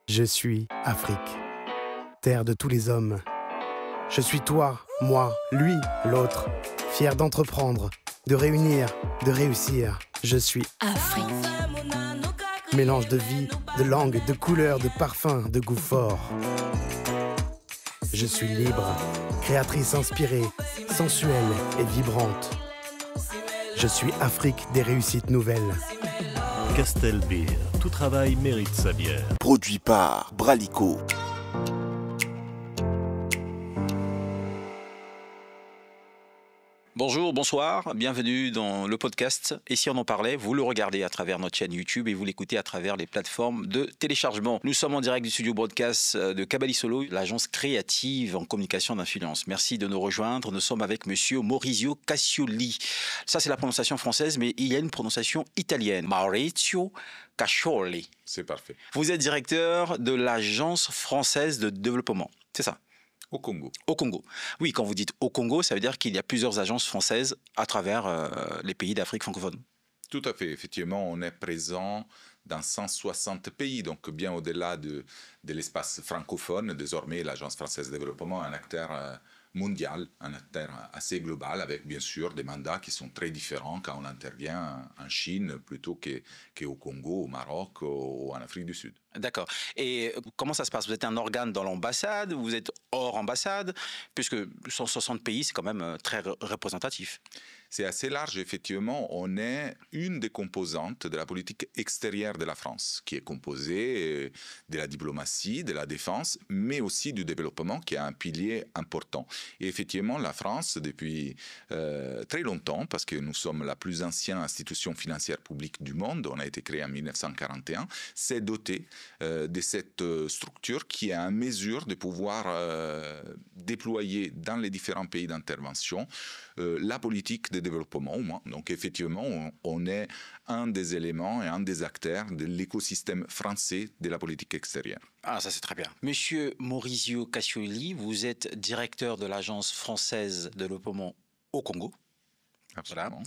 Je suis Afrique, terre de tous les hommes. Je suis toi, moi, lui, l'autre, fier d'entreprendre, de réunir, de réussir. Je suis Afrique. mélange de vie, de langue, de couleurs, de parfums, de goût fort. Je suis libre, créatrice inspirée, sensuelle et vibrante. Je suis Afrique des réussites nouvelles. Castel Beer, tout travail mérite sa bière. Produit par Bralico. Bonjour, bonsoir, bienvenue dans le podcast. Et si on en parlait, vous le regardez à travers notre chaîne YouTube et vous l'écoutez à travers les plateformes de téléchargement. Nous sommes en direct du studio broadcast de Kabali Solo, l'agence créative en communication d'influence. Merci de nous rejoindre. Nous sommes avec monsieur Maurizio Cascioli. Ça, c'est la prononciation française, mais il y a une prononciation italienne. Maurizio Cascioli. C'est parfait. Vous êtes directeur de l'agence française de développement, c'est ça? Au Congo. Au Congo. Oui, quand vous dites au Congo, ça veut dire qu'il y a plusieurs agences françaises à travers les pays d'Afrique francophone. Tout à fait. Effectivement, on est présent dans 160 pays, donc bien au-delà de l'espace francophone. Désormais, l'Agence française de développement est un acteur mondial, un acteur assez global, avec bien sûr des mandats qui sont très différents quand on intervient en Chine plutôt qu'au Congo, au Maroc ou en Afrique du Sud. D'accord. Et comment ça se passe? Vous êtes un organe dans l'ambassade, vous êtes hors ambassade, puisque 160 pays, c'est quand même très représentatif. C'est assez large, effectivement. On est une des composantes de la politique extérieure de la France, qui est composée de la diplomatie, de la défense, mais aussi du développement, qui est un pilier important. Et effectivement, la France, depuis très longtemps, parce que nous sommes la plus ancienne institution financière publique du monde, on a été créé en 1941, s'est dotée de cette structure qui est en mesure de pouvoir déployer dans les différents pays d'intervention la politique de développement au moins. Donc effectivement, on est un des éléments et un des acteurs de l'écosystème français de la politique extérieure. Ah, ça c'est très bien. Monsieur Maurizio Cascioli, vous êtes directeur de l'Agence française de développement au Congo. Absolument. Voilà.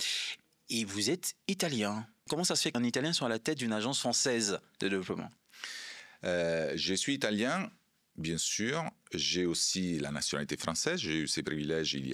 Et vous êtes italien. Comment ça se fait qu'un Italien soit à la tête d'une agence française de développement? Je suis italien. Bien sûr, j'ai aussi la nationalité française, j'ai eu ces privilèges il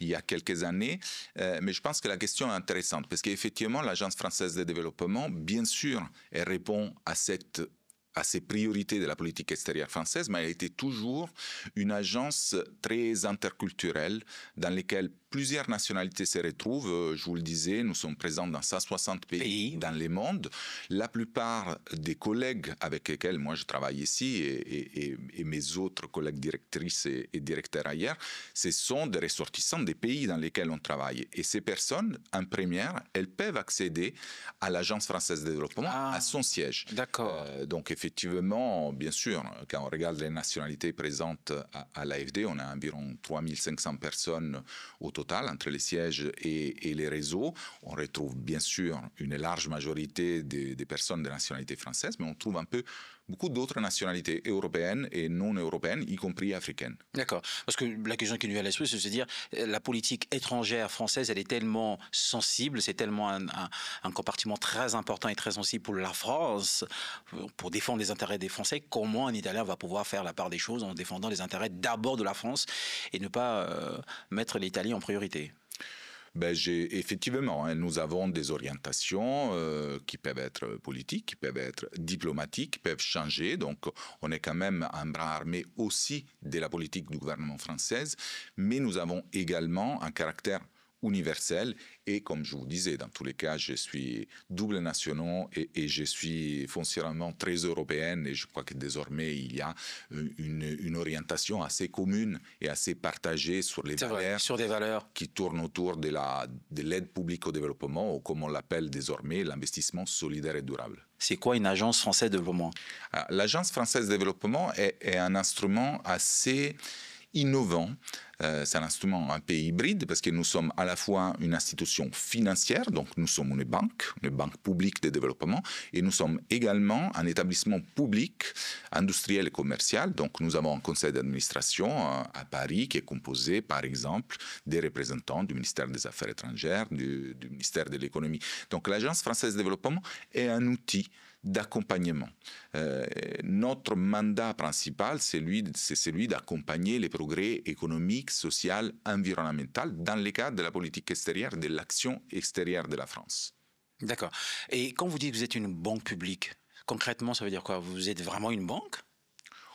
y a quelques années, mais je pense que la question est intéressante parce qu'effectivement, l'Agence française de développement, bien sûr, elle répond à ces priorités de la politique extérieure française, mais elle était toujours une agence très interculturelle dans laquelle plusieurs nationalités se retrouvent. Je vous le disais, nous sommes présents dans 160 pays dans le monde. La plupart des collègues avec lesquels moi je travaille ici et mes autres collègues directrices et directeurs ailleurs, ce sont des ressortissants des pays dans lesquels on travaille. Et ces personnes, en première, elles peuvent accéder à l'Agence française de développement, à son siège. D'accord. Donc effectivement, bien sûr, quand on regarde les nationalités présentes à l'AFD, on a environ 3500 personnes au total, entre les sièges et les réseaux. On retrouve bien sûr une large majorité des personnes de nationalité française, mais on trouve beaucoup d'autres nationalités européennes et non européennes, y compris africaines. D'accord. Parce que la question qui nous vient à l'esprit, c'est de se dire, la politique étrangère française, elle est tellement sensible, c'est tellement un compartiment très important et très sensible pour la France, pour défendre les intérêts des Français. Comment un Italien va pouvoir faire la part des choses en défendant les intérêts d'abord de la France et ne pas mettre l'Italie en priorité? Effectivement, nous avons des orientations qui peuvent être politiques, qui peuvent être diplomatiques, qui peuvent changer. Donc, on est quand même un bras armé aussi de la politique du gouvernement français, mais nous avons également un caractère universel et comme je vous disais, dans tous les cas, je suis double national et je suis foncièrement très européenne et je crois que désormais il y a une orientation assez commune et assez partagée sur les valeurs, sur des valeurs qui tournent autour de l'aide publique au développement ou comme on l'appelle désormais l'investissement solidaire et durable. C'est quoi une agence française de développement? L'agence française de développement est un instrument assez innovant C'est un instrument un peu hybride parce que nous sommes à la fois une institution financière, donc nous sommes une banque publique de développement, et nous sommes également un établissement public, industriel et commercial. Donc nous avons un conseil d'administration à Paris qui est composé, par exemple, des représentants du ministère des Affaires étrangères, du ministère de l'économie. Donc l'Agence française de développement est un outil d'accompagnement. Notre mandat principal, c'est celui d'accompagner les progrès économiques, sociaux, environnementaux dans le cadre de la politique extérieure, de l'action extérieure de la France. D'accord. Et quand vous dites que vous êtes une banque publique, concrètement, ça veut dire quoi? Vous êtes vraiment une banque?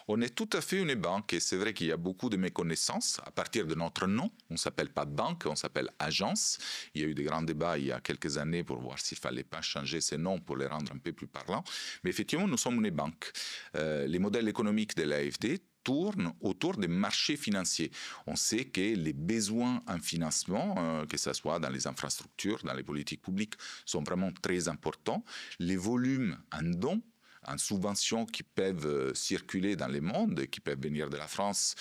On est tout à fait une banque et c'est vrai qu'il y a beaucoup de méconnaissances à partir de notre nom. On ne s'appelle pas banque, on s'appelle agence. Il y a eu des grands débats il y a quelques années pour voir s'il ne fallait pas changer ces noms pour les rendre un peu plus parlants. Mais effectivement, nous sommes une banque. Les modèles économiques de l'AFD tournent autour des marchés financiers. On sait que les besoins en financement, que ce soit dans les infrastructures, dans les politiques publiques, sont vraiment très importants. Les volumes en dons, en subventions qui peuvent circuler dans le monde, qui peuvent venir de la France,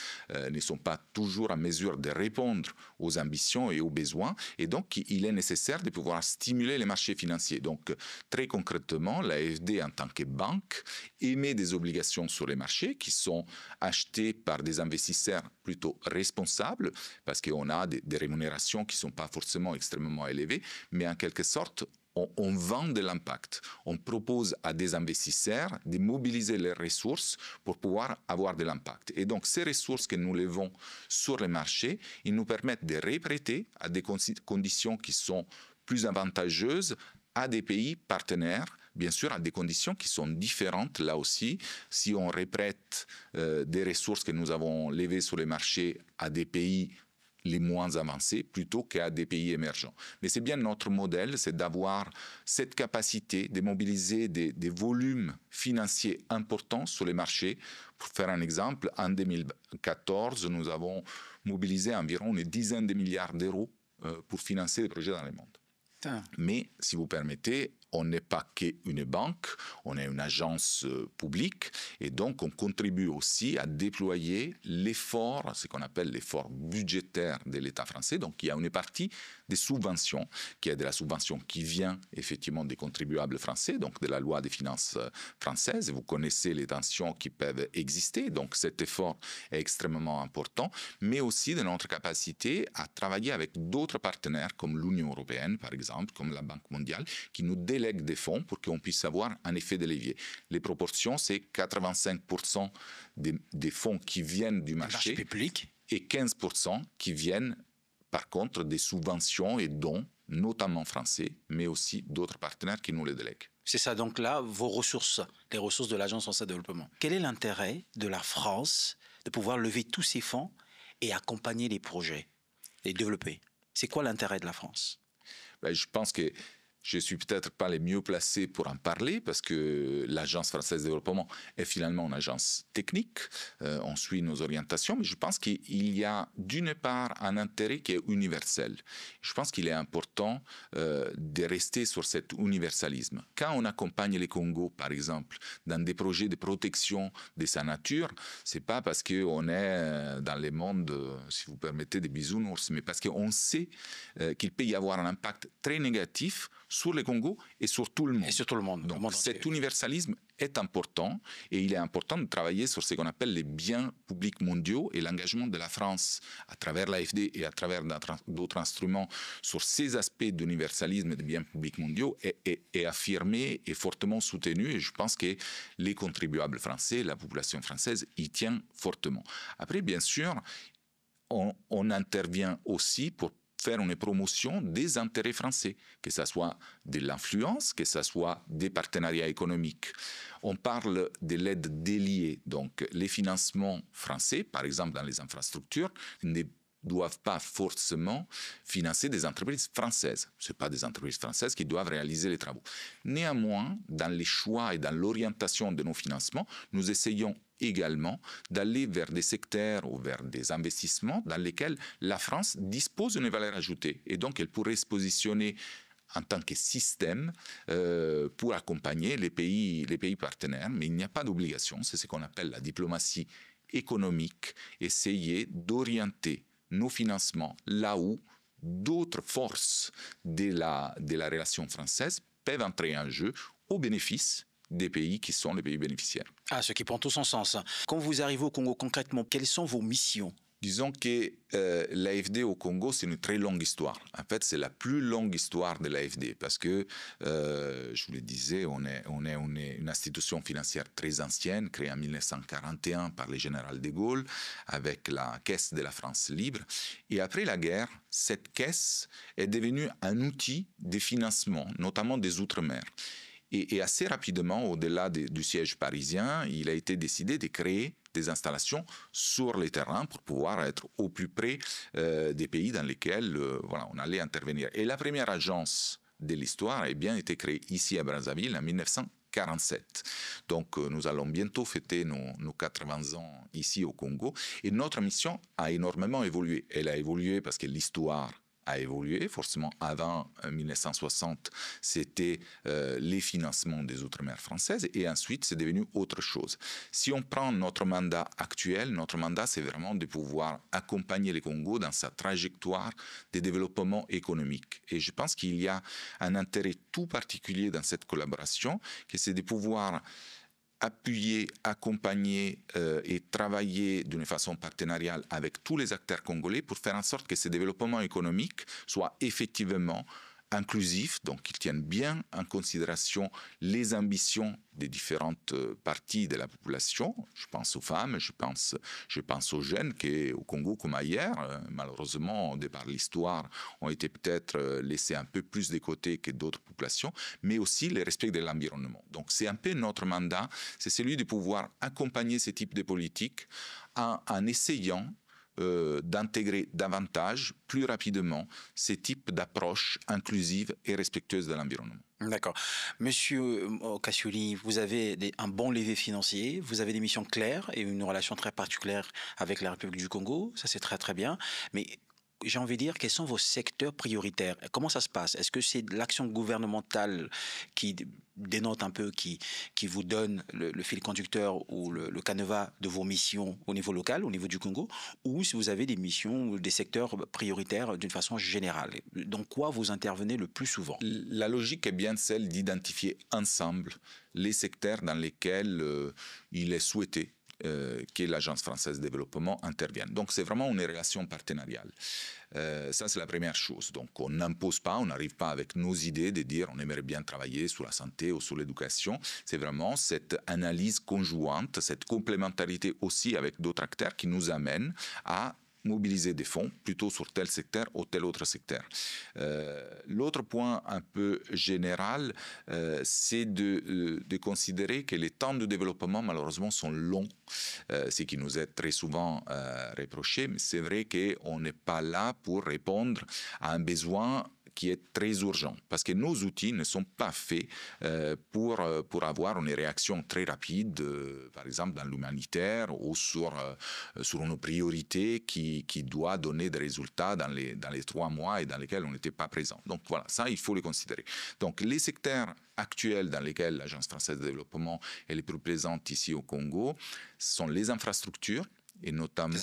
ne sont pas toujours en mesure de répondre aux ambitions et aux besoins. Et donc, il est nécessaire de pouvoir stimuler les marchés financiers. Donc, très concrètement, l'AFD, en tant que banque, émet des obligations sur les marchés qui sont achetées par des investisseurs plutôt responsables, parce qu'on a des rémunérations qui ne sont pas forcément extrêmement élevées, mais en quelque sorte, on vend de l'impact. On propose à des investisseurs de mobiliser les ressources pour pouvoir avoir de l'impact. Et donc, ces ressources que nous levons sur les marchés, ils nous permettent de reprêter à des conditions qui sont plus avantageuses à des pays partenaires, bien sûr à des conditions qui sont différentes là aussi. Si on reprête des ressources que nous avons levées sur les marchés à des pays les moins avancés plutôt qu'à des pays émergents. Mais c'est bien notre modèle, c'est d'avoir cette capacité de mobiliser des volumes financiers importants sur les marchés. Pour faire un exemple, en 2014, nous avons mobilisé environ une dizaine de milliards d'euros pour financer des projets dans le monde. Mais, si vous permettez, on n'est pas qu'une banque, on est une agence publique et donc on contribue aussi à déployer l'effort, ce qu'on appelle l'effort budgétaire de l'État français. Donc il y a une partie des subventions, qui est de la subvention qui vient effectivement des contribuables français, donc de la loi des finances française. Vous connaissez les tensions qui peuvent exister, donc cet effort est extrêmement important, mais aussi de notre capacité à travailler avec d'autres partenaires comme l'Union européenne, par exemple, comme la Banque mondiale, qui nous délèguent des fonds pour qu'on puisse avoir un effet de levier. Les proportions, c'est 85% des fonds qui viennent du marché public et 15% qui viennent, par contre, des subventions et dons, notamment français, mais aussi d'autres partenaires qui nous les délèguent. C'est ça, donc là, vos ressources, les ressources de l'Agence française de développement. Quel est l'intérêt de la France de pouvoir lever tous ces fonds et accompagner les projets, les développer? C'est quoi l'intérêt de la France? Je pense que je ne suis peut-être pas le mieux placé pour en parler parce que l'Agence française de développement est finalement une agence technique. On suit nos orientations, mais je pense qu'il y a d'une part un intérêt qui est universel. Je pense qu'il est important de rester sur cet universalisme. Quand on accompagne les Congos, par exemple, dans des projets de protection de sa nature, ce n'est pas parce qu'on est dans le monde, si vous permettez, des bisounours, mais parce qu'on sait qu'il peut y avoir un impact très négatif sur le Congo et sur tout le monde. Et sur tout le monde. Donc cet universalisme est important et il est important de travailler sur ce qu'on appelle les biens publics mondiaux et l'engagement de la France à travers l'AFD et à travers d'autres instruments sur ces aspects d'universalisme et de biens publics mondiaux est affirmé et fortement soutenu et je pense que les contribuables français, la population française y tient fortement. Après, bien sûr, on intervient aussi pour faire une promotion des intérêts français, que ce soit de l'influence, que ce soit des partenariats économiques. On parle de l'aide déliée, donc les financements français, par exemple dans les infrastructures, ne doivent pas forcément financer des entreprises françaises. Ce sont pas des entreprises françaises qui doivent réaliser les travaux. Néanmoins, dans les choix et dans l'orientation de nos financements, nous essayons également d'aller vers des secteurs ou vers des investissements dans lesquels la France dispose d'une valeur ajoutée. Et donc, elle pourrait se positionner en tant que système pour accompagner les pays partenaires. Mais il n'y a pas d'obligation. C'est ce qu'on appelle la diplomatie économique. Essayer d'orienter nos financements là où d'autres forces de la relation française peuvent entrer en jeu au bénéfice des pays qui sont les pays bénéficiaires. Ah, ce qui prend tout son sens. Quand vous arrivez au Congo, concrètement, quelles sont vos missions ? Disons que l'AFD au Congo, c'est une très longue histoire. En fait, c'est la plus longue histoire de l'AFD parce que, je vous le disais, on est une institution financière très ancienne, créée en 1941 par le général de Gaulle, avec la Caisse de la France libre. Et après la guerre, cette caisse est devenue un outil de financement, notamment des Outre-mer. Et assez rapidement, au-delà du siège parisien, il a été décidé de créer des installations sur les terrains pour pouvoir être au plus près des pays dans lesquels on allait intervenir. Et la première agence de l'histoire a bien été créée ici à Brazzaville en 1947. Donc nous allons bientôt fêter nos 80 ans ici au Congo. Et notre mission a énormément évolué. Elle a évolué parce que l'histoire a évolué. Forcément, avant 1960, c'était les financements des Outre-mer françaises et ensuite, c'est devenu autre chose. Si on prend notre mandat actuel, notre mandat, c'est vraiment de pouvoir accompagner le Congo dans sa trajectoire de développement économique. Et je pense qu'il y a un intérêt tout particulier dans cette collaboration, que c'est de pouvoir appuyer, accompagner et travailler d'une façon partenariale avec tous les acteurs congolais pour faire en sorte que ce développement économique soit effectivement inclusif, donc qu'ils tiennent bien en considération les ambitions des différentes parties de la population. Je pense aux femmes, je pense aux jeunes qui, au Congo comme ailleurs, malheureusement, de par l'histoire, ont été peut-être laissés un peu plus de côté que d'autres populations, mais aussi le respect de l'environnement. Donc c'est un peu notre mandat, c'est celui de pouvoir accompagner ce type de politique en essayant d'intégrer davantage, plus rapidement, ces types d'approches inclusives et respectueuses de l'environnement. D'accord. Monsieur Cassioli, vous avez un bon levier financier, vous avez des missions claires et une relation très particulière avec la République du Congo, ça c'est très très bien, mais j'ai envie de dire, quels sont vos secteurs prioritaires? Comment ça se passe? Est-ce que c'est l'action gouvernementale qui dénote un peu, qui vous donne le fil conducteur ou le canevas de vos missions au niveau local, au niveau du Congo, ou si vous avez des missions ou des secteurs prioritaires d'une façon générale? Dans quoi vous intervenez le plus souvent? La logique est bien celle d'identifier ensemble les secteurs dans lesquels il est souhaité que l'Agence française de développement intervienne. Donc, c'est vraiment une relation partenariale. Ça, c'est la première chose. Donc, on n'impose pas, on n'arrive pas avec nos idées de dire on aimerait bien travailler sur la santé ou sur l'éducation. C'est vraiment cette analyse conjointe, cette complémentarité aussi avec d'autres acteurs qui nous amène à mobiliser des fonds plutôt sur tel secteur ou tel autre secteur. L'autre point un peu général, c'est de considérer que les temps de développement malheureusement sont longs, ce qui nous est très souvent reproché, mais c'est vrai qu'on n'est pas là pour répondre à un besoin qui est très urgent, parce que nos outils ne sont pas faits pour avoir une réaction très rapide, par exemple dans l'humanitaire ou sur nos priorités qui doit donner des résultats dans les 3 mois et dans lesquels on n'était pas présent. Donc voilà, ça, il faut le considérer. Donc les secteurs actuels dans lesquels l'Agence française de développement est le plus présente ici au Congo sont les infrastructures, et notamment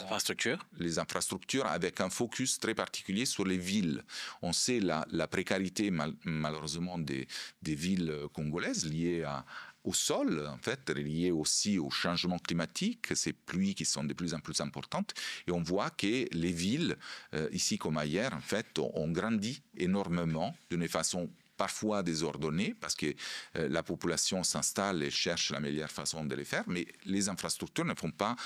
les infrastructures avec un focus très particulier sur les villes. On sait la précarité malheureusement des villes congolaises liées au sol, en fait, liées aussi au changement climatique, ces pluies qui sont de plus en plus importantes. Et on voit que les villes, ici comme ailleurs, en fait, ont grandi énormément d'une façon parfois désordonnés, parce que la population s'installe et cherche la meilleure façon de les faire, mais les infrastructures ne font pas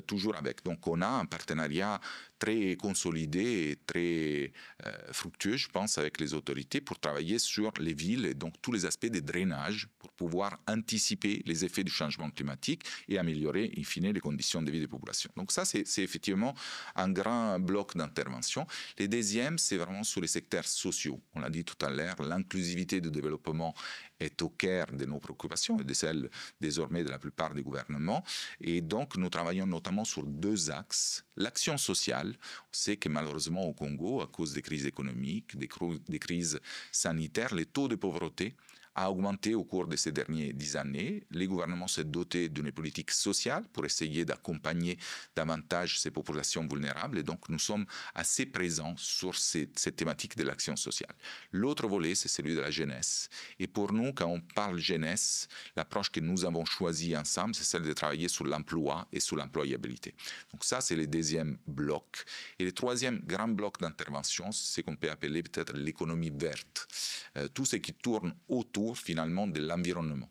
toujours avec. Donc on a un partenariat très consolidé et très fructueux, je pense, avec les autorités pour travailler sur les villes et donc tous les aspects des drainages pour pouvoir anticiper les effets du changement climatique et améliorer, in fine, les conditions de vie des populations. Donc ça, c'est effectivement un grand bloc d'intervention. Le deuxième, c'est vraiment sur les secteurs sociaux. On l'a dit tout à l'heure, l'inclusivité du développement est au cœur de nos préoccupations et de celles désormais de la plupart des gouvernements. Et donc, nous travaillons notamment sur 2 axes. L'action sociale, on sait que malheureusement au Congo, à cause des crises économiques, des crises sanitaires, les taux de pauvreté a augmenté au cours de ces dernières 10 années. Les gouvernements s'est doté d'une politique sociale pour essayer d'accompagner davantage ces populations vulnérables. Et donc, nous sommes assez présents sur cette thématique de l'action sociale. L'autre volet, c'est celui de la jeunesse. Et pour nous, quand on parle jeunesse, l'approche que nous avons choisie ensemble, c'est celle de travailler sur l'emploi et sur l'employabilité. Donc ça, c'est le deuxième bloc. Et le troisième grand bloc d'intervention, c'est ce qu'on peut appeler peut-être l'économie verte. Tout ce qui tourne autour, finalement, de l'environnement.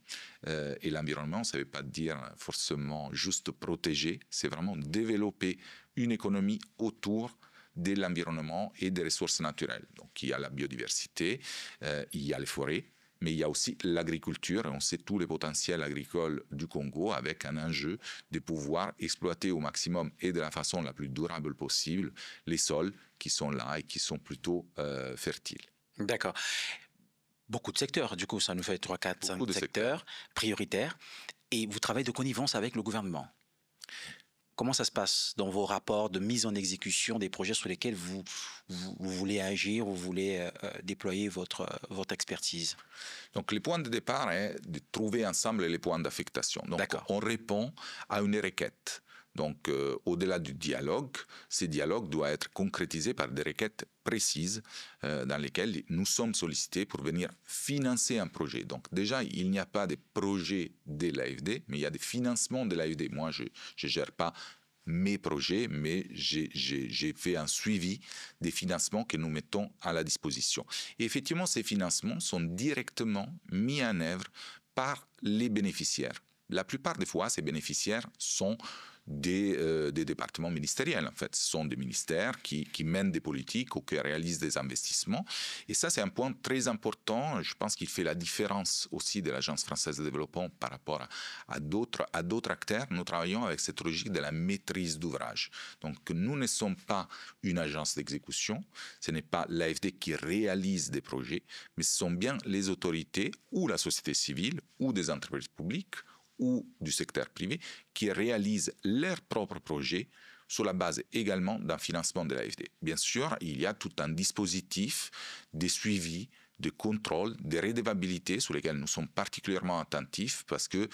Et l'environnement, ça ne veut pas dire forcément juste protéger, c'est vraiment développer une économie autour de l'environnement et des ressources naturelles. Donc, il y a la biodiversité, il y a les forêts, mais il y a aussi l'agriculture. On sait tous les potentiels agricoles du Congo avec un enjeu de pouvoir exploiter au maximum et de la façon la plus durable possible les sols qui sont là et qui sont plutôt fertiles. D'accord. Beaucoup de secteurs, du coup, ça nous fait 3, 4, 5 secteurs prioritaires. Et vous travaillez de connivence avec le gouvernement. Comment ça se passe dans vos rapports de mise en exécution des projets sur lesquels vous voulez agir, vous voulez déployer votre expertise? Donc, le point de départ est de trouver ensemble les points d'affectation. Donc, on répond à une requête. Donc, au-delà du dialogue, ces dialogues doivent être concrétisés par des requêtes précises dans lesquelles nous sommes sollicités pour venir financer un projet. Donc, déjà, il n'y a pas de projet de l'AFD, mais il y a des financements de l'AFD. Moi, je ne gère pas mes projets, mais j'ai fait un suivi des financements que nous mettons à la disposition. Et effectivement, ces financements sont directement mis en œuvre par les bénéficiaires. La plupart des fois, ces bénéficiaires sont des départements ministériels, en fait. Ce sont des ministères qui mènent des politiques ou qui réalisent des investissements. Et ça, c'est un point très important. Je pense qu'il fait la différence aussi de l'Agence française de développement par rapport à d'autres acteurs. Nous travaillons avec cette logique de la maîtrise d'ouvrage. Donc, nous ne sommes pas une agence d'exécution. Ce n'est pas l'AFD qui réalise des projets, mais ce sont bien les autorités ou la société civile ou des entreprises publiques ou du secteur privé qui réalisent leurs propres projets sur la base également d'un financement de l'AFD. Bien sûr, il y a tout un dispositif de suivi, de contrôle, de redevabilité sur lesquels nous sommes particulièrement attentifs parce qu'il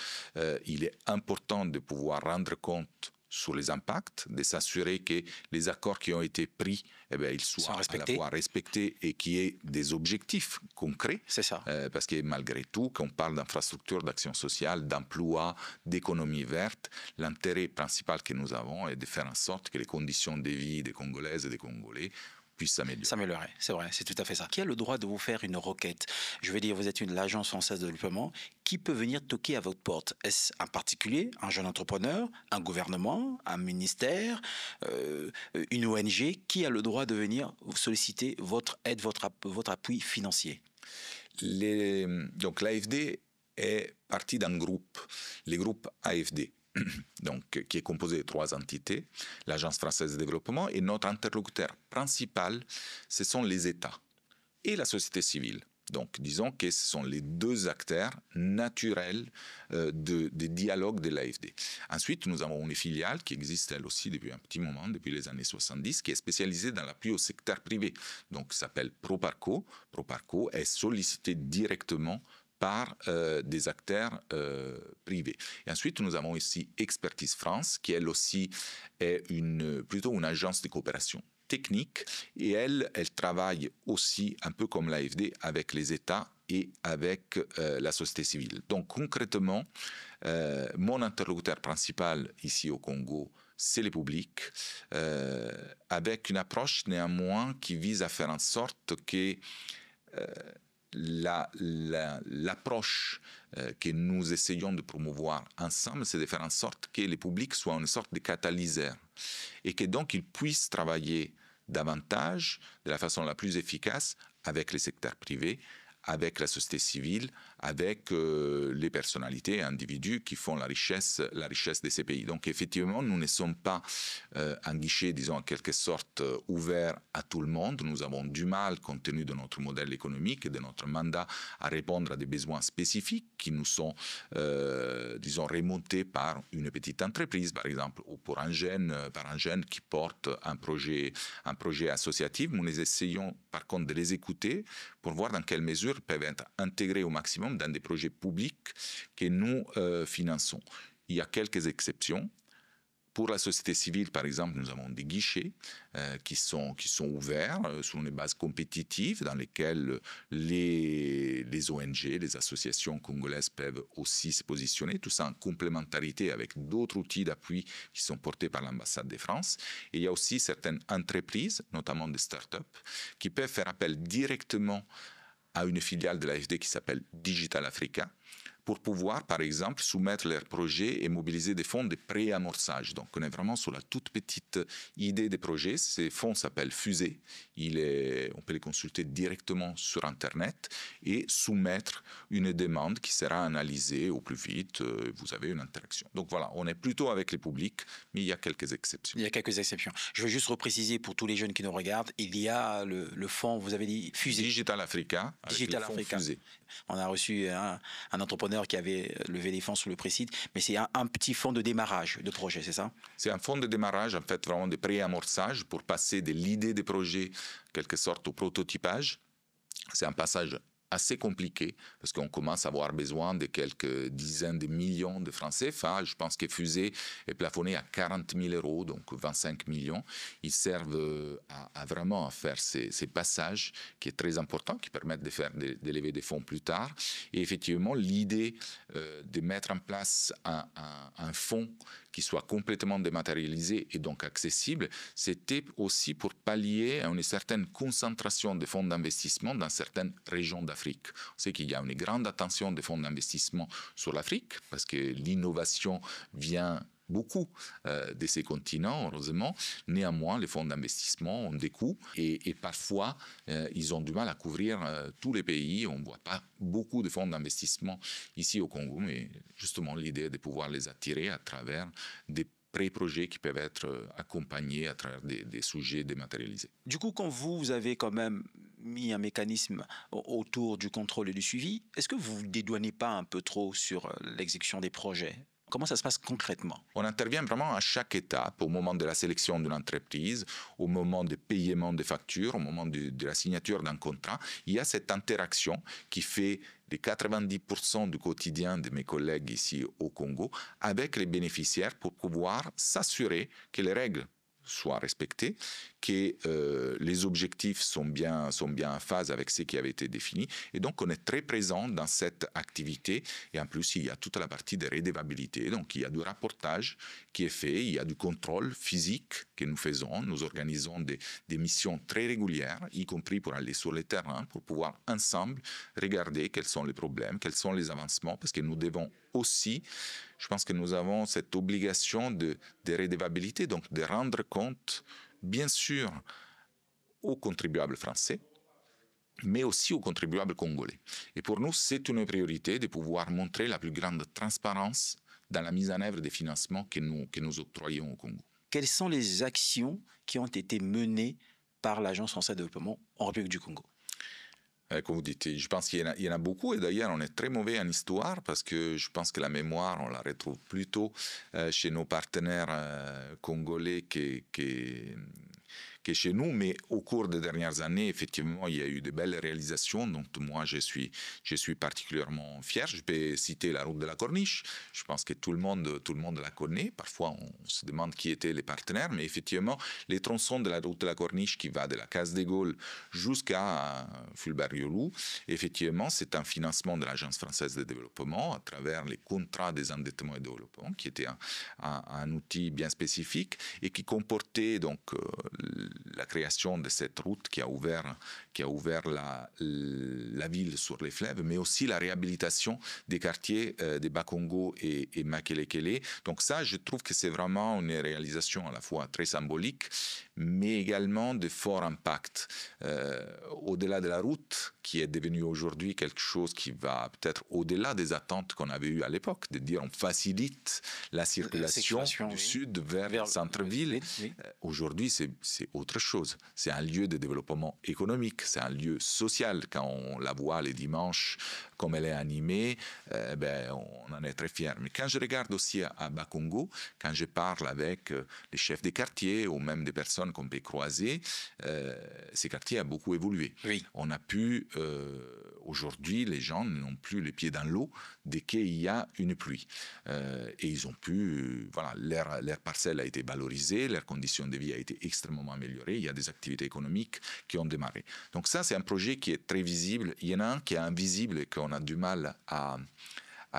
est important de pouvoir rendre compte sur les impacts, de s'assurer que les accords qui ont été pris, ils soient à la fois respectés et qu'il y ait des objectifs concrets. C'est ça. Parce que malgré tout, quand on parle d'infrastructures, d'action sociale, d'emploi, d'économie verte, l'intérêt principal que nous avons est de faire en sorte que les conditions de vie des Congolaises et des Congolais puisse s'améliorer. C'est vrai, c'est tout à fait ça. Qui a le droit de vous faire une requête? Je veux dire, vous êtes l'agence française de développement. Qui peut venir toquer à votre porte? Est-ce un particulier, un jeune entrepreneur, un gouvernement, un ministère, une ONG? Qui a le droit de venir vous solliciter votre aide, votre appui financier? Donc l'AFD est partie d'un groupe, le groupe AFD. Donc, qui est composé de 3 entités, l'Agence française de développement, et notre interlocuteur principal, ce sont les États et la société civile. Donc, disons que ce sont les 2 acteurs naturels des dialogues de l'AFD. Ensuite, nous avons une filiale qui existe elle aussi depuis un petit moment, depuis les années 70, qui est spécialisée dans l'appui au secteur privé. Donc, ça s'appelle Proparco. Proparco est sollicité directement par des acteurs privés. Et ensuite, nous avons ici Expertise France, qui elle aussi est plutôt une agence de coopération technique, et elle travaille aussi un peu comme l'AFD avec les États et avec la société civile. Donc concrètement, mon interlocuteur principal ici au Congo, c'est le public, avec une approche néanmoins qui vise à faire en sorte que l'approche que nous essayons de promouvoir ensemble, c'est de faire en sorte que les publics soient une sorte de catalyseur et que donc ils puissent travailler davantage, de la façon la plus efficace, avec les secteurs privés, avec la société civile, avec les personnalités et individus qui font la richesse de ces pays. Donc effectivement, nous ne sommes pas un guichet, disons, en quelque sorte ouvert à tout le monde. Nous avons du mal, compte tenu de notre modèle économique et de notre mandat, à répondre à des besoins spécifiques qui nous sont, disons, remontés par une petite entreprise, par exemple, ou par un jeune qui porte un projet associatif. Nous essayons, par contre, de les écouter pour voir dans quelle mesure peuvent être intégrés au maximum exemple, dans des projets publics que nous finançons. Il y a quelques exceptions. Pour la société civile, par exemple, nous avons des guichets qui sont ouverts sur une base compétitive dans lesquels les ONG, les associations congolaises peuvent aussi se positionner, tout ça en complémentarité avec d'autres outils d'appui qui sont portés par l'ambassade de France. Et il y a aussi certaines entreprises, notamment des startups, qui peuvent faire appel directement à une filiale de l'AFD qui s'appelle Digital Africa, pour pouvoir, par exemple, soumettre leurs projets et mobiliser des fonds de pré-amorçage. Donc, on est vraiment sur la toute petite idée des projets. Ces fonds s'appellent Fusée. On peut les consulter directement sur Internet et soumettre une demande qui sera analysée au plus vite. Vous avez une interaction. Donc, voilà, on est plutôt avec les publics, mais il y a quelques exceptions. Il y a quelques exceptions. Je veux juste repréciser pour tous les jeunes qui nous regardent, il y a le fonds, vous avez dit, Fusée. Digital Africa. Digital Africa. Fusée. On a reçu un entrepreneur qui avait levé des fonds sur le Précide, mais c'est un petit fonds de démarrage de projet, c'est ça? C'est un fonds de démarrage, en fait, vraiment de pré-amorçage pour passer de l'idée des projets, quelque sorte, au prototypage. C'est un passage assez compliqué parce qu'on commence à avoir besoin de quelques dizaines de millions de francs CFA. Je pense que Fusée est plafonné à 40 000 euros, donc 25 millions. Ils servent à vraiment faire ces passages qui est très important, qui permettent de lever des fonds plus tard. Et effectivement, l'idée de mettre en place un fonds qui soit complètement dématérialisé et donc accessible, c'était aussi pour pallier à une certaine concentration de fonds d'investissement dans certaines régions d'Afrique. On sait qu'il y a une grande attention des fonds d'investissement sur l'Afrique, parce que l'innovation vient beaucoup de ces continents, heureusement. Néanmoins, les fonds d'investissement ont des coûts et parfois, ils ont du mal à couvrir tous les pays. On ne voit pas beaucoup de fonds d'investissement ici au Congo, mais justement, l'idée est de pouvoir les attirer à travers des pré-projets qui peuvent être accompagnés à travers des sujets dématérialisés. Du coup, quand vous avez quand même mis un mécanisme autour du contrôle et du suivi, est-ce que vous ne dédouanez pas un peu trop sur l'exécution des projets ? Comment ça se passe concrètement? On intervient vraiment à chaque étape, au moment de la sélection d'une entreprise, au moment du paiement des factures, au moment de la signature d'un contrat. Il y a cette interaction qui fait les 90% du quotidien de mes collègues ici au Congo avec les bénéficiaires pour pouvoir s'assurer que les règles soient respectées, que les objectifs sont bien en phase avec ce qui avait été défini. Et donc, on est très présent dans cette activité. Et en plus, il y a toute la partie de redevabilité. Donc, il y a du rapportage qui est fait, il y a du contrôle physique que nous faisons. Nous organisons des missions très régulières, y compris pour aller sur le terrain, pour pouvoir ensemble regarder quels sont les problèmes, quels sont les avancements, parce que nous devons aussi, je pense que nous avons cette obligation de redevabilité, donc de rendre compte, bien sûr, aux contribuables français, mais aussi aux contribuables congolais. Et pour nous, c'est une priorité de pouvoir montrer la plus grande transparence dans la mise en œuvre des financements que nous octroyons au Congo. Quelles sont les actions qui ont été menées par l'Agence française de développement en République du Congo? Comme vous dites, je pense qu'il y en a beaucoup, et d'ailleurs on est très mauvais en histoire parce que je pense que la mémoire, on la retrouve plutôt chez nos partenaires congolais que chez nous, mais au cours des dernières années, effectivement, il y a eu de belles réalisations, donc moi je suis particulièrement fier. Je peux citer la route de la Corniche, je pense que tout le monde la connaît, parfois on se demande qui étaient les partenaires, mais effectivement, les tronçons de la route de la Corniche qui va de la Case des Gaules jusqu'à Fulbert-Yolou, effectivement, c'est un financement de l'Agence française de développement à travers les contrats des endettements et développement, qui était un outil bien spécifique et qui comportait donc la création de cette route qui a ouvert la ville sur les fleuves, mais aussi la réhabilitation des quartiers de Bakongo et Makelekele. Donc ça, je trouve que c'est vraiment une réalisation à la fois très symbolique, mais également de fort impact. Au-delà de la route, qui est devenue aujourd'hui quelque chose qui va peut-être au-delà des attentes qu'on avait eues à l'époque, de dire on facilite la circulation du sud vers le centre-ville. Oui. Aujourd'hui, c'est autre chose. C'est un lieu de développement économique, c'est un lieu social. Quand on la voit les dimanches, comme elle est animée, on en est très fiers. Mais quand je regarde aussi à Bakongo, quand je parle avec les chefs des quartiers ou même des personnes qu'on peut croiser, ces quartiers ont beaucoup évolué. Oui. On a pu, aujourd'hui, les gens n'ont plus les pieds dans l'eau dès qu'il y a une pluie. Et ils ont pu, leur parcelle a été valorisée, leurs conditions de vie ont été extrêmement améliorées, il y a des activités économiques qui ont démarré. Donc ça, c'est un projet qui est très visible. Il y en a un qui est invisible et qu'on a du mal à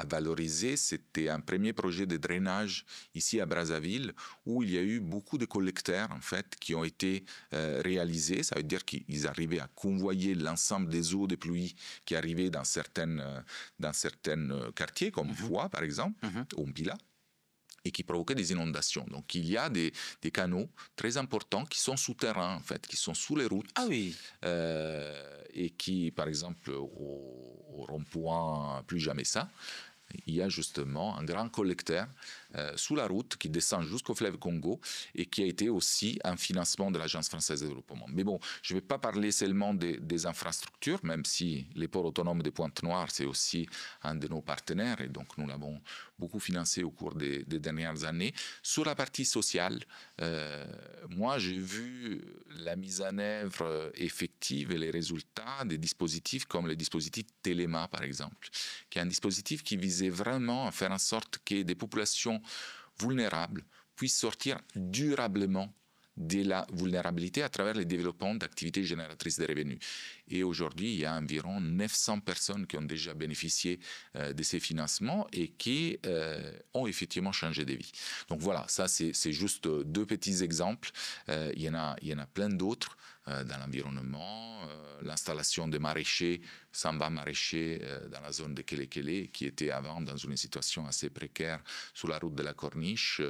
valoriser. C'était un premier projet de drainage ici à Brazzaville où il y a eu beaucoup de collecteurs en fait qui ont été réalisés. Ça veut dire qu'ils arrivaient à convoyer l'ensemble des eaux de pluie qui arrivaient dans certains quartiers comme Foix par exemple, ou Mpila, et qui provoquaient des inondations. Donc il y a des canaux très importants qui sont souterrains en fait, qui sont sous les routes. Ah oui. Et qui, par exemple, au rond-point Plus Jamais Ça, il y a justement un grand collecteur sous la route qui descend jusqu'au fleuve Congo et qui a été aussi un financement de l'Agence française de développement. Mais bon, je ne vais pas parler seulement des infrastructures, même si les ports autonomes de Pointe-Noire, c'est aussi un de nos partenaires et donc nous l'avons beaucoup financé au cours des dernières années. Sur la partie sociale, moi j'ai vu la mise en œuvre effective et les résultats des dispositifs comme le dispositif Téléma par exemple, qui est un dispositif qui visait vraiment à faire en sorte que des populations vulnérables puissent sortir durablement de la vulnérabilité à travers le développement d'activités génératrices de revenus. Et aujourd'hui, il y a environ 900 personnes qui ont déjà bénéficié de ces financements et qui ont effectivement changé de vie. Donc voilà, ça c'est juste deux petits exemples. Il y en a plein d'autres dans l'environnement. L'installation des maraîchers, Samba maraîchers dans la zone de Kelekele, qui était avant dans une situation assez précaire sur la route de la Corniche.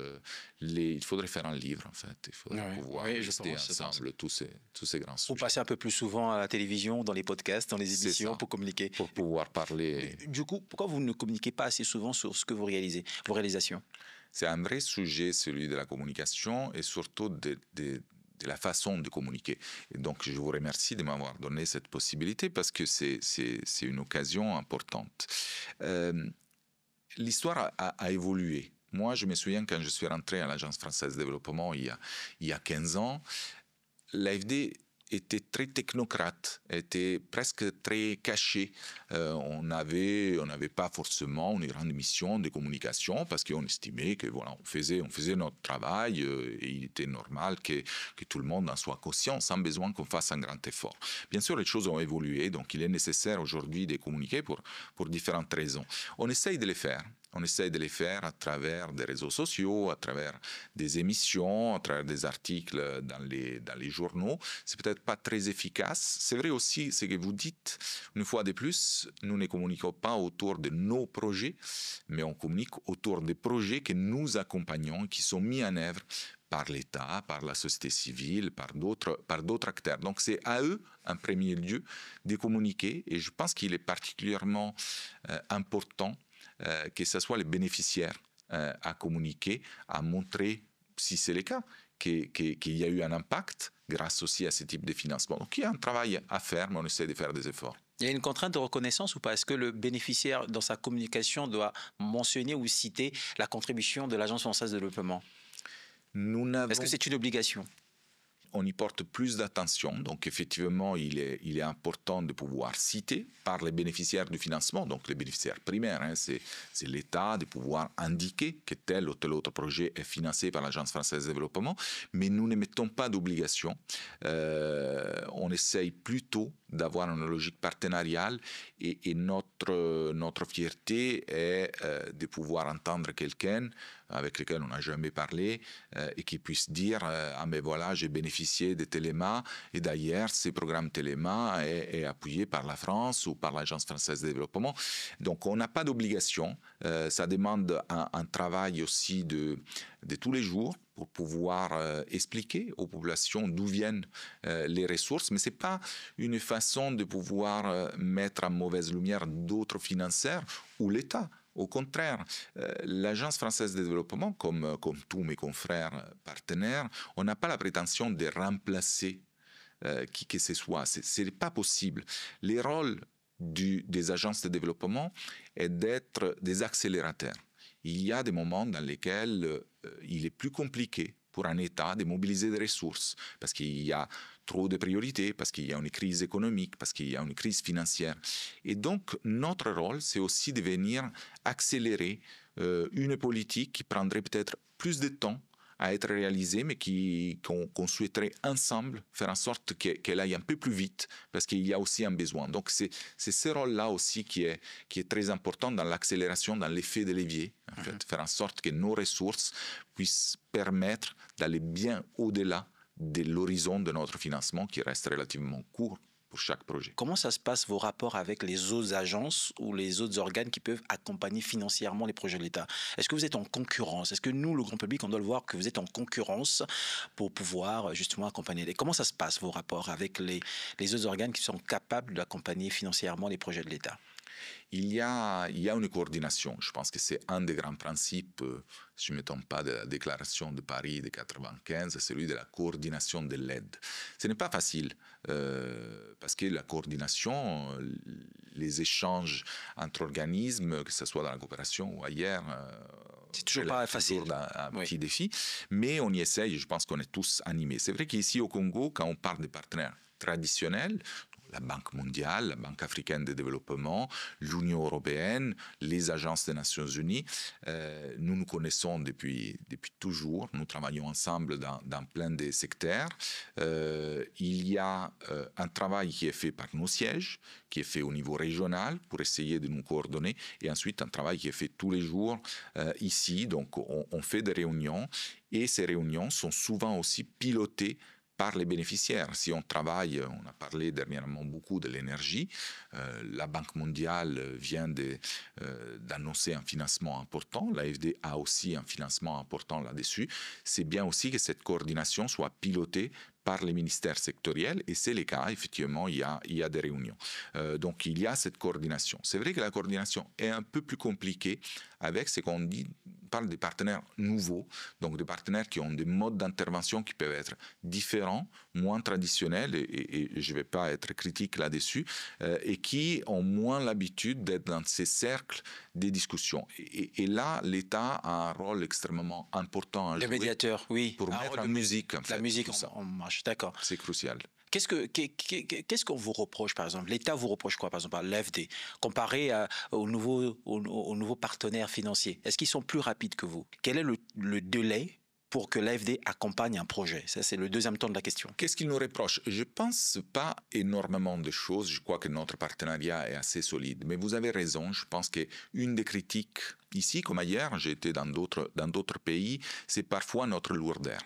Il faudrait faire un livre, en fait. Il faudrait pouvoir rester ensemble tous ces grands sujets. Pour passer un peu plus souvent à la télévision, dans les podcasts, dans les émissions, pour communiquer. Pour pouvoir parler. Du coup, pourquoi vous ne communiquez pas assez souvent sur ce que vous réalisez, vos réalisations? C'est un vrai sujet, celui de la communication, et surtout de la façon de communiquer. Et donc, je vous remercie de m'avoir donné cette possibilité parce que c'est une occasion importante. L'histoire a évolué. Moi, je me souviens quand je suis rentré à l'Agence française de développement il y a 15 ans, l'AFD était très technocrate, était presque très caché. On n'avait pas forcément une grande mission de communication parce qu'on estimait que voilà, on faisait notre travail et il était normal que tout le monde en soit conscient sans besoin qu'on fasse un grand effort. Bien sûr, les choses ont évolué, donc il est nécessaire aujourd'hui de communiquer pour différentes raisons. On essaye de les faire. On essaie de les faire à travers des réseaux sociaux, à travers des émissions, à travers des articles dans les journaux. C'est peut-être pas très efficace. C'est vrai aussi ce que vous dites. Une fois de plus, nous ne communiquons pas autour de nos projets, mais on communique autour des projets que nous accompagnons, qui sont mis en œuvre par l'État, par la société civile, par d'autres acteurs. Donc c'est à eux, en premier lieu, de communiquer. Et je pense qu'il est particulièrement important que ce soit les bénéficiaires à communiquer, à montrer, si c'est le cas, qu'il y a eu un impact grâce aussi à ce type de financement. Donc il y a un travail à faire, mais on essaie de faire des efforts. Il y a une contrainte de reconnaissance ou pas? Est-ce que le bénéficiaire, dans sa communication, doit mentionner ou citer la contribution de l'Agence française de développement? Est-ce que c'est une obligation? On y porte plus d'attention. Donc, effectivement, il est important de pouvoir citer par les bénéficiaires du financement, donc les bénéficiaires primaires, c'est l'État, de pouvoir indiquer que tel ou tel autre projet est financé par l'Agence française de développement. Mais nous ne mettons pas d'obligation. On essaye plutôt d'avoir une logique partenariale et notre fierté est de pouvoir entendre quelqu'un avec lequel on n'a jamais parlé et qui puisse dire ah mais voilà, j'ai bénéficié de Téléma et d'ailleurs ce programme Téléma est appuyé par la France ou par l'Agence française de développement. Donc on n'a pas d'obligation, ça demande un travail aussi de tous les jours pour pouvoir expliquer aux populations d'où viennent les ressources, mais ce n'est pas une façon de pouvoir mettre en mauvaise lumière d'autres financeurs ou l'État. Au contraire, l'Agence française de développement, comme tous mes confrères partenaires, on n'a pas la prétention de remplacer qui que ce soit. Ce n'est pas possible. Les rôles des agences de développement est d'être des accélérateurs. Il y a des moments dans lesquels il est plus compliqué pour un État de mobiliser des ressources, parce qu'il y a trop de priorités, parce qu'il y a une crise économique, parce qu'il y a une crise financière. Et donc, notre rôle, c'est aussi de venir accélérer une politique qui prendrait peut-être plus de temps à être réalisée, mais qu'on souhaiterait ensemble faire en sorte qu'elle aille un peu plus vite, parce qu'il y a aussi un besoin. Donc, c'est ce rôle-là aussi qui est très important dans l'accélération, dans l'effet de levier, en fait, faire en sorte que nos ressources puissent permettre d'aller bien au-delà de l'horizon de notre financement qui reste relativement court pour chaque projet. Comment ça se passe, vos rapports avec les autres agences ou les autres organes qui peuvent accompagner financièrement les projets de l'État? Est-ce que vous êtes en concurrence? Est-ce que nous, le grand public, on doit le voir que vous êtes en concurrence pour pouvoir justement accompagner? Et comment ça se passe, vos rapports avec les autres organes qui sont capables d'accompagner financièrement les projets de l'État? Il y a une coordination. Je pense que c'est un des grands principes, si je ne me trompe pas, de la déclaration de Paris de 1995, celui de la coordination de l'aide. Ce n'est pas facile, parce que la coordination, les échanges entre organismes, que ce soit dans la coopération ou ailleurs, c'est toujours pas facile. Un petit défi, mais on y essaye, je pense qu'on est tous animés. C'est vrai qu'ici au Congo, quand on parle des partenaires traditionnels, la Banque mondiale, la Banque africaine de développement, l'Union européenne, les agences des Nations unies, nous nous connaissons depuis toujours, nous travaillons ensemble dans plein de secteurs. Il y a un travail qui est fait par nos sièges, qui est fait au niveau régional pour essayer de nous coordonner, et ensuite un travail qui est fait tous les jours ici. Donc on fait des réunions, et ces réunions sont souvent aussi pilotées par les bénéficiaires. Si on travaille, on a parlé dernièrement beaucoup de l'énergie, la Banque mondiale vient d'annoncer un financement important, l'AFD a aussi un financement important là-dessus. C'est bien aussi que cette coordination soit pilotée par les ministères sectoriels, et c'est le cas, effectivement, il y a des réunions. Donc il y a cette coordination. C'est vrai que la coordination est un peu plus compliquée avec ce qu'on dit, on parle des partenaires nouveaux, donc des partenaires qui ont des modes d'intervention qui peuvent être différents, moins traditionnels, et je ne vais pas être critique là-dessus, et qui ont moins l'habitude d'être dans ces cercles des discussions. Et là, l'État a un rôle extrêmement important à jouer. Le médiateur, oui. Pour mettre en musique, en fait. La musique en marche, d'accord. C'est crucial. Qu'est-ce qu'on vous reproche, par exemple? L'État vous reproche quoi, par exemple, à l'AFD, comparé aux nouveaux partenaires financiers? Est-ce qu'ils sont plus rapides que vous? Quel est le délai pour que l'AFD accompagne un projet? Ça, c'est le deuxième temps de la question. Qu'est-ce qu'ils nous reprochent? Je ne pense pas énormément de choses. Je crois que notre partenariat est assez solide. Mais vous avez raison. Je pense qu'une des critiques, ici comme ailleurs, j'ai été dans d'autres pays, c'est parfois notre lourdeur.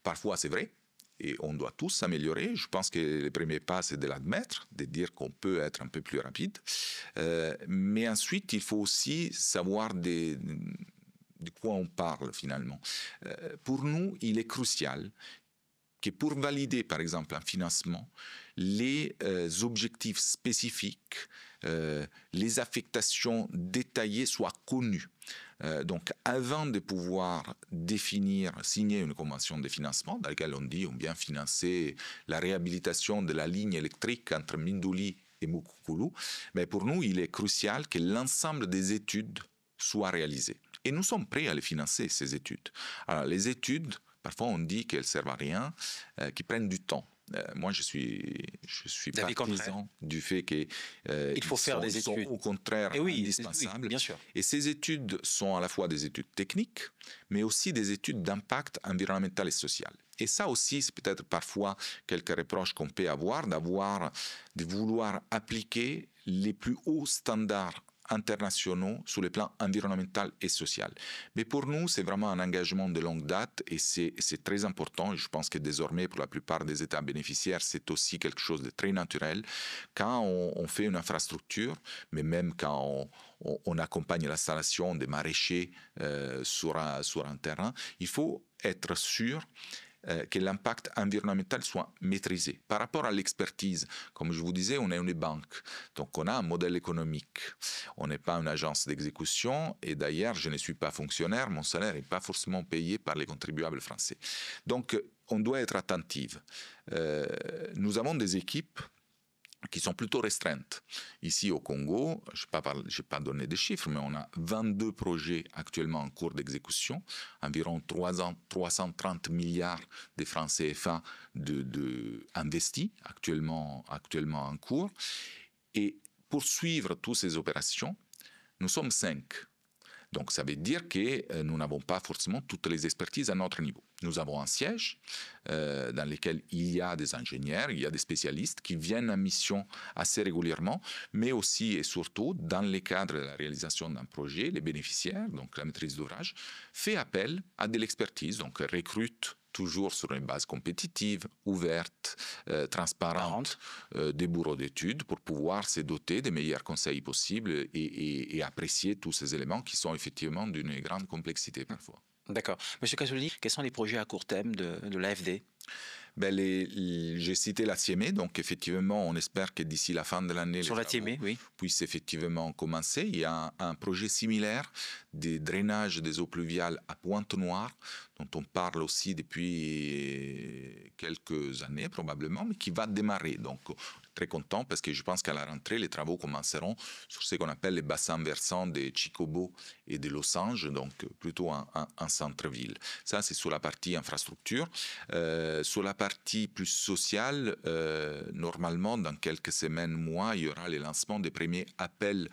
Parfois, c'est vrai. Et on doit tous s'améliorer. Je pense que le premier pas, c'est de l'admettre, de dire qu'on peut être un peu plus rapide. Mais ensuite, il faut aussi savoir de quoi on parle finalement. Pour nous, il est crucial que pour valider, par exemple, un financement, les objectifs spécifiques, les affectations détaillées soient connues. Donc, avant de pouvoir signer une convention de financement dans laquelle on dit on vient financer la réhabilitation de la ligne électrique entre Mindouli et Mukukulu, mais pour nous, il est crucial que l'ensemble des études soient réalisées. Et nous sommes prêts à les financer, ces études. Alors, les études, parfois on dit qu'elles ne servent à rien, qu'elles prennent du temps. Moi, je suis partisan du fait qu'il faut faire des études. Au contraire indispensables. Oui, bien sûr. Et ces études sont à la fois des études techniques, mais aussi des études d'impact environnemental et social. Et ça aussi, c'est peut-être parfois quelques reproches qu'on peut avoir, de vouloir appliquer les plus hauts standards internationaux sur le plan environnemental et social. Mais pour nous, c'est vraiment un engagement de longue date, et c'est très important. Je pense que désormais, pour la plupart des États bénéficiaires, c'est aussi quelque chose de très naturel. Quand on fait une infrastructure, mais même quand on accompagne l'installation des maraîchers sur un terrain, il faut être sûr que l'impact environnemental soit maîtrisé. Par rapport à l'expertise, comme je vous disais, on est une banque, donc on a un modèle économique. On n'est pas une agence d'exécution, et d'ailleurs, je ne suis pas fonctionnaire, mon salaire n'est pas forcément payé par les contribuables français. Donc, on doit être attentif. Nous avons des équipes qui sont plutôt restreintes. Ici au Congo, je n'ai pas donné de chiffres, mais on a 22 projets actuellement en cours d'exécution, environ 330 milliards de francs CFA investis actuellement en cours. Et pour suivre toutes ces opérations, nous sommes 5. Donc, ça veut dire que nous n'avons pas forcément toutes les expertises à notre niveau. Nous avons un siège dans lequel il y a des ingénieurs, il y a des spécialistes qui viennent en mission assez régulièrement, mais aussi et surtout, dans le cadre de la réalisation d'un projet, les bénéficiaires, donc la maîtrise d'ouvrage, fait appel à de l'expertise, donc recrute toujours sur une base compétitive, ouverte, transparente, des bureaux d'études pour pouvoir se doter des meilleurs conseils possibles et apprécier tous ces éléments qui sont effectivement d'une grande complexité parfois. D'accord. Monsieur Casoli, quels sont les projets à court terme de l'AFD? J'ai cité la Tiémé, donc effectivement, on espère que d'ici la fin de l'année, sur la Tiémé, oui, puissent effectivement commencer. Il y a un projet similaire de drainage des eaux pluviales à Pointe-Noire, dont on parle aussi depuis quelques années probablement, mais qui va démarrer. Donc, très content parce que je pense qu'à la rentrée, les travaux commenceront sur ce qu'on appelle les bassins versants de Chikobo et de Losange, donc plutôt en centre-ville. Ça, c'est sur la partie infrastructure. Sur la partie plus sociale, normalement, dans quelques semaines, mois, il y aura le lancement des premiers appels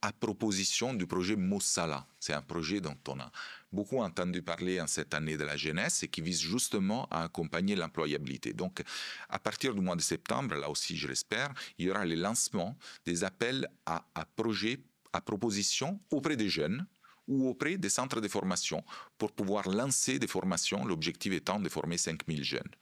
à proposition du projet Mossala. C'est un projet dont on a beaucoup entendu parler en cette année de la jeunesse et qui vise justement à accompagner l'employabilité. Donc, à partir du mois de septembre, là aussi, je l'espère, il y aura le lancement des appels à projets, à proposition auprès des jeunes ou auprès des centres de formation pour pouvoir lancer des formations, l'objectif étant de former 5000 jeunes.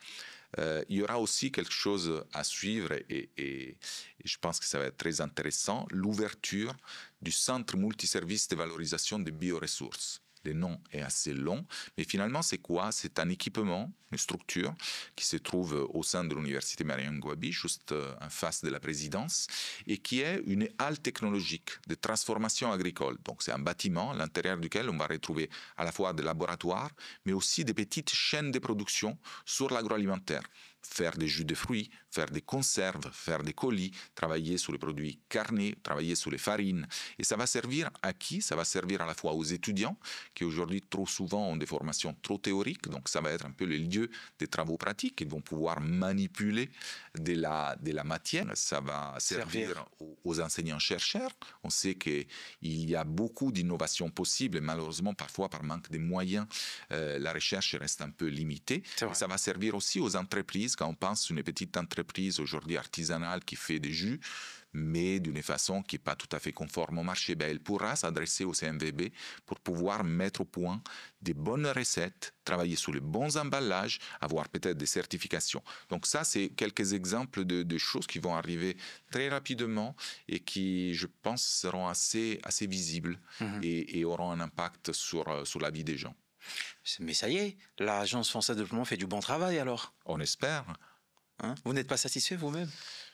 Il y aura aussi quelque chose à suivre et je pense que ça va être très intéressant, l'ouverture du centre multiservice de valorisation des bioressources. Le nom est assez long, mais finalement, c'est quoi? C'est un équipement, une structure qui se trouve au sein de l'université Mariam Gouabi, juste en face de la présidence, et qui est une halle technologique de transformation agricole. Donc, c'est un bâtiment à l'intérieur duquel on va retrouver à la fois des laboratoires, mais aussi des petites chaînes de production sur l'agroalimentaire. Faire des jus de fruits, faire des conserves, faire des colis, travailler sur les produits carnés, travailler sur les farines. Et ça va servir à qui? Ça va servir à la fois aux étudiants qui aujourd'hui trop souvent ont des formations trop théoriques, donc ça va être un peu le lieu des travaux pratiques. Ils vont pouvoir manipuler de la matière. Ça va servir aux enseignants-chercheurs. On sait qu'il y a beaucoup d'innovations possibles, malheureusement parfois par manque de moyens, la recherche reste un peu limitée. Et ça va servir aussi aux entreprises. Quand on pense à une petite entreprise aujourd'hui artisanale qui fait des jus, mais d'une façon qui n'est pas tout à fait conforme au marché, elle pourra s'adresser au CNVB pour pouvoir mettre au point des bonnes recettes, travailler sur les bons emballages, avoir peut-être des certifications. Donc ça, c'est quelques exemples de choses qui vont arriver très rapidement et qui, je pense, seront assez visibles et auront un impact sur la vie des gens. Mais ça y est, l'Agence française de développement fait du bon travail alors. On espère. Hein? Vous n'êtes pas satisfait vous-même?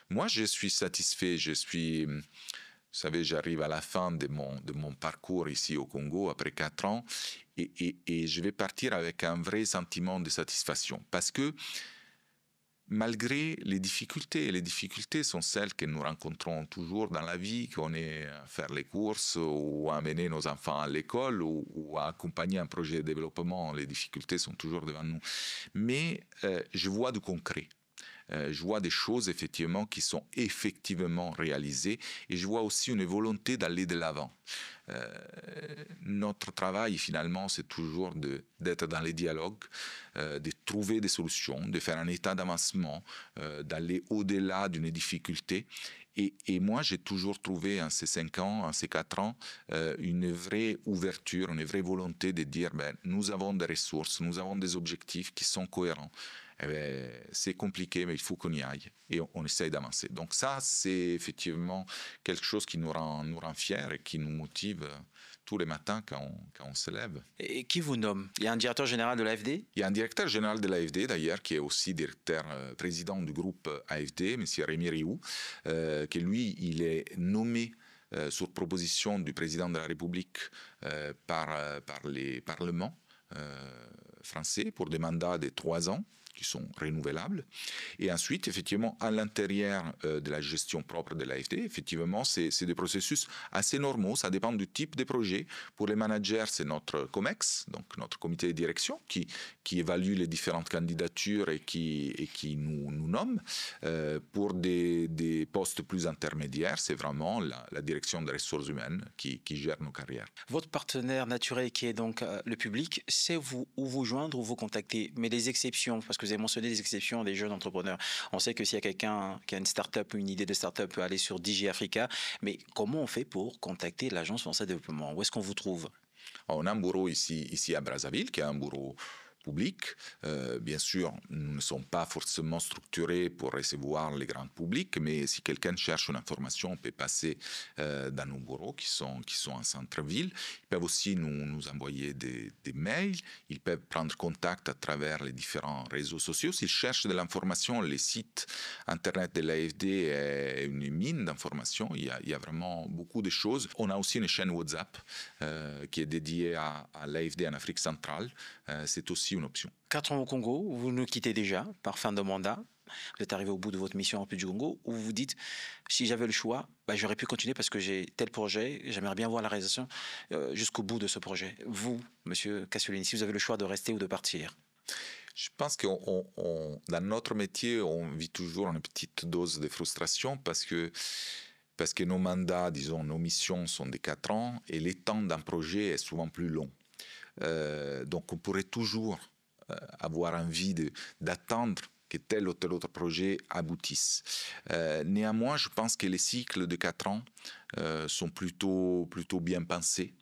Moi, je suis satisfait. Vous savez, j'arrive à la fin de mon parcours ici au Congo après 4 ans et je vais partir avec un vrai sentiment de satisfaction parce que malgré les difficultés sont celles que nous rencontrons toujours dans la vie, qu'on est à faire les courses ou à amener nos enfants à l'école ou à accompagner un projet de développement, les difficultés sont toujours devant nous. Mais je vois du concret. Je vois des choses effectivement qui sont effectivement réalisées et je vois aussi une volonté d'aller de l'avant. Notre travail finalement c'est toujours d'être dans les dialogues, de trouver des solutions, de faire un état d'avancement, d'aller au-delà d'une difficulté. Et moi, j'ai toujours trouvé en ces 5 ans, en ces 4 ans, une vraie ouverture, une vraie volonté de dire nous avons des ressources, nous avons des objectifs qui sont cohérents. C'est compliqué, mais il faut qu'on y aille. Et on essaye d'avancer. Donc ça, c'est effectivement quelque chose qui nous rend fiers et qui nous motive tous les matins quand on se lève. Et qui vous nomme? Il y a un directeur général de l'AFD? Il y a un directeur général de l'AFD, d'ailleurs, qui est aussi président du groupe AFD, M. Rémi Rioux, qui lui, il est nommé sur proposition du président de la République par les parlements français pour des mandats de 3 ans qui sont renouvelables. Et ensuite, effectivement, à l'intérieur de la gestion propre de l'AFD, effectivement, c'est des processus assez normaux. Ça dépend du type de projet. Pour les managers, c'est notre COMEX, donc notre comité de direction, qui évalue les différentes candidatures et qui nous nomme. Pour des postes plus intermédiaires, c'est vraiment la direction des ressources humaines qui gère nos carrières. Votre partenaire naturel, qui est donc le public, sait où vous joindre ou vous contacter. Mais les exceptions, parce que vous avez mentionné des exceptions des jeunes entrepreneurs. On sait que s'il y a quelqu'un qui a une start-up ou une idée de start-up, peut aller sur Digi Africa. Mais comment on fait pour contacter l'Agence française de développement? Où est-ce qu'on vous trouve? On a un bureau ici à Brazzaville, qui est un bureau public. Bien sûr, nous ne sommes pas forcément structurés pour recevoir les grands publics, mais si quelqu'un cherche une information, on peut passer dans nos bureaux qui sont en centre-ville. Ils peuvent aussi nous envoyer des mails. Ils peuvent prendre contact à travers les différents réseaux sociaux. S'ils cherchent de l'information, les sites Internet de l'AFD est une mine d'informations. Il y a vraiment beaucoup de choses. On a aussi une chaîne WhatsApp qui est dédiée à l'AFD en Afrique centrale. C'est aussi une option. 4 ans au Congo, vous nous quittez déjà par fin de mandat. Vous êtes arrivé au bout de votre mission en République du Congo, où vous vous dites, si j'avais le choix, j'aurais pu continuer parce que j'ai tel projet, j'aimerais bien voir la réalisation jusqu'au bout de ce projet. Vous, Monsieur Kasiolini, si vous avez le choix de rester ou de partir? Je pense que dans notre métier, on vit toujours une petite dose de frustration parce que nos mandats, disons, nos missions sont de 4 ans et le temps d'un projet est souvent plus long. Donc on pourrait toujours avoir envie d'attendre que tel ou tel autre projet aboutisse. Néanmoins, je pense que les cycles de 4 ans sont plutôt bien pensés.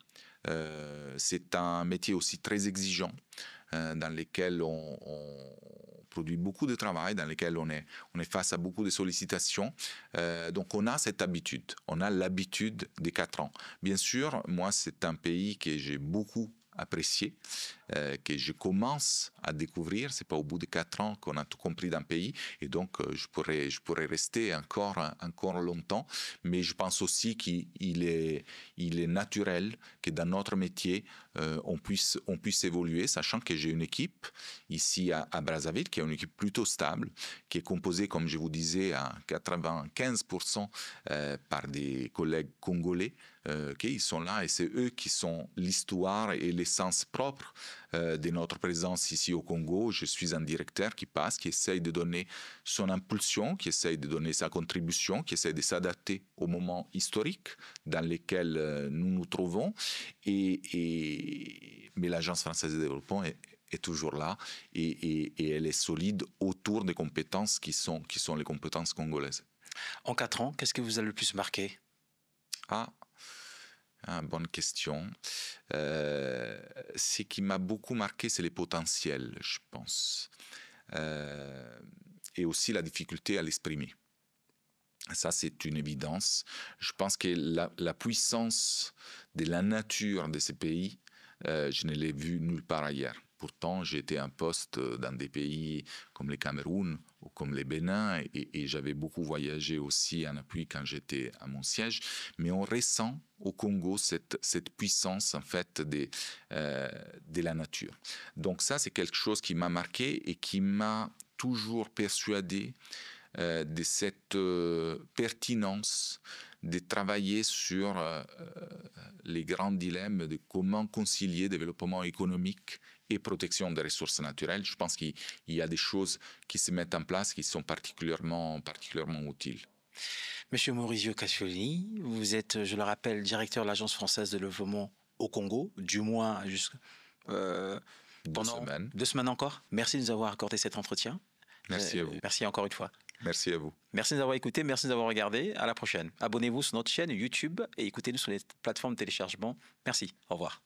C'est un métier aussi très exigeant dans lequel on produit beaucoup de travail, dans lequel on est face à beaucoup de sollicitations. Donc on a cette habitude, on a l'habitude des 4 ans. Bien sûr, moi c'est un pays que j'ai beaucoup apprécié, que je commence à découvrir. C'est pas au bout de 4 ans qu'on a tout compris d'un pays, et donc je pourrais rester encore longtemps. Mais je pense aussi qu'il est naturel que dans notre métier on puisse évoluer, sachant que j'ai une équipe ici à Brazzaville qui est une équipe plutôt stable, qui est composée, comme je vous disais, à 95% par des collègues congolais qui sont là, et c'est eux qui sont l'histoire et l'essence propre de notre présence ici au Congo. Je suis un directeur qui passe, qui essaye de donner son impulsion, qui essaye de donner sa contribution, qui essaye de s'adapter au moment historique dans lequel nous nous trouvons. Mais l'Agence française de développement est toujours là, et elle est solide autour des compétences qui sont les compétences congolaises. En 4 ans, qu'est-ce que vous a le plus marqué? Bonne question. Ce qui m'a beaucoup marqué, c'est les potentiels, je pense. Et aussi la difficulté à l'exprimer. Ça, c'est une évidence. Je pense que la puissance de la nature de ces pays, je ne l'ai vue nulle part ailleurs. Pourtant, j'ai été en poste dans des pays comme le Cameroun ou comme le Bénin, et j'avais beaucoup voyagé aussi en appui quand j'étais à mon siège. Mais on ressent au Congo cette puissance en fait de la nature. Donc ça, c'est quelque chose qui m'a marqué et qui m'a toujours persuadé de cette pertinence de travailler sur les grands dilemmes de comment concilier développement économique et protection des ressources naturelles. Je pense qu'il y a des choses qui se mettent en place qui sont particulièrement utiles. Monsieur Maurizio Kasiolini, vous êtes, je le rappelle, directeur de l'Agence française de développement au Congo, du moins pendant 2 semaines encore. Merci de nous avoir accordé cet entretien. Merci à vous. Merci encore une fois. Merci à vous. Merci de nous avoir écoutés, merci de nous avoir regardés. À la prochaine. Abonnez-vous sur notre chaîne YouTube et écoutez-nous sur les plateformes de téléchargement. Merci. Au revoir.